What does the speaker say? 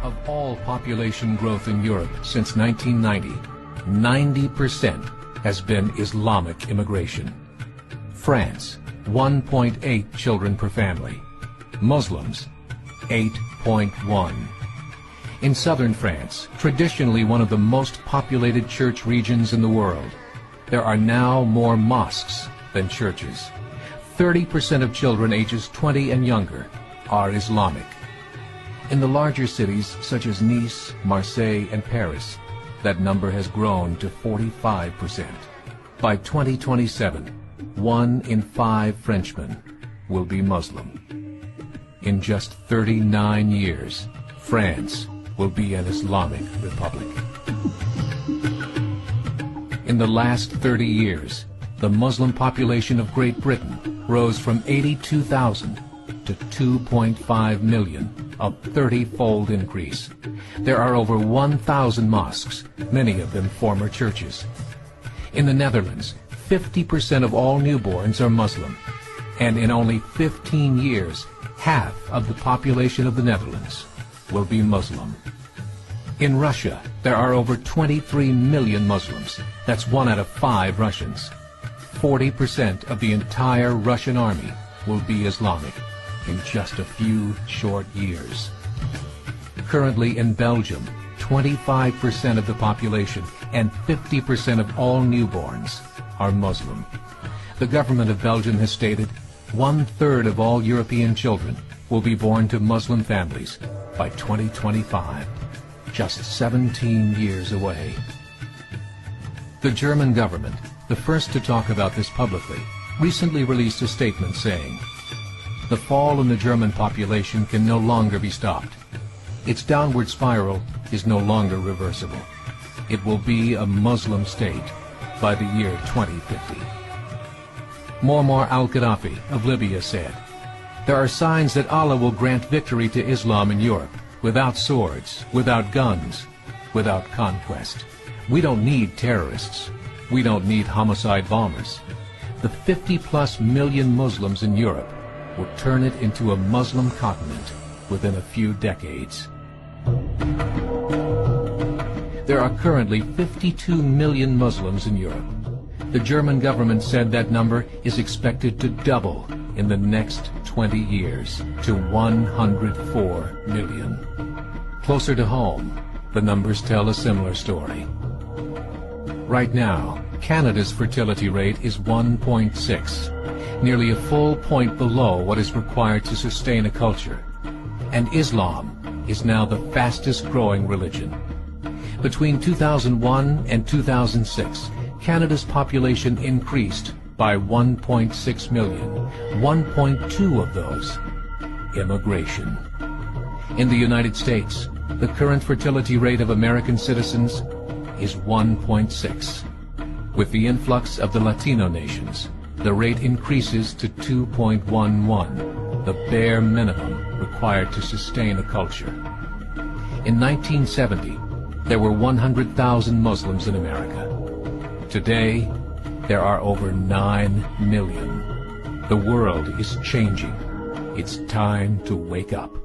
Of all population growth in Europe since 1990, 90% has been Islamic immigration. France, 1.8 children per family. Muslims, 8.1. In southern France, traditionally one of the most populated church regions in the world, there are now more mosques than churches. 30% of children ages 20 and younger are Islamic. In the larger cities such as Nice, Marseille, and Paris, that number has grown to 45%. By 2027, 1 in 5 Frenchmen will be Muslim. In just 39 years, France will be an Islamic republic. In the last 30 years, the Muslim population of Great Britain rose from 82,000 to 2.5 million, a 30-fold increase. There are over 1,000 mosques, many of them former churches. In the Netherlands, 50% of all newborns are Muslim, and in only 15 years, half of the population of the Netherlands will be Muslim. In Russia, there are over 23 million Muslims. That's 1 out of 5 Russians. 40% of the entire Russian army will be Islamic in just a few short years. Currently in Belgium, 25% of the population and 50% of all newborns are Muslim. The government of Belgium has stated 1/3 of all European children will be born to Muslim families by 2025, just 17 years away. The German government, the first to talk about this publicly, recently released a statement saying, "The fall in the German population can no longer be stopped. Its downward spiral is no longer reversible. It will be a Muslim state by the year 2050. Muammar al-Gaddafi of Libya said, "There are signs that Allah will grant victory to Islam in Europe, without swords, without guns, without conquest. We don't need terrorists. We don't need homicide bombers. The 50+ million Muslims in Europe will turn it into a Muslim continent within a few decades." There are currently 52 million Muslims in Europe. The German government said that number is expected to double in the next 20 years to 104 million. Closer to home, the numbers tell a similar story. Right now, Canada's fertility rate is 1.6, nearly a full point below what is required to sustain a culture. And Islam is now the fastest growing religion. Between 2001 and 2006, Canada's population increased by 1.6 million, 1.2 of those immigration. In the United States, the current fertility rate of American citizens is 1.6. With the influx of the Latino nations, the rate increases to 2.11, the bare minimum required to sustain a culture. In 1970, there were 100,000 Muslims in America. Today, there are over 9 million. The world is changing. It's time to wake up.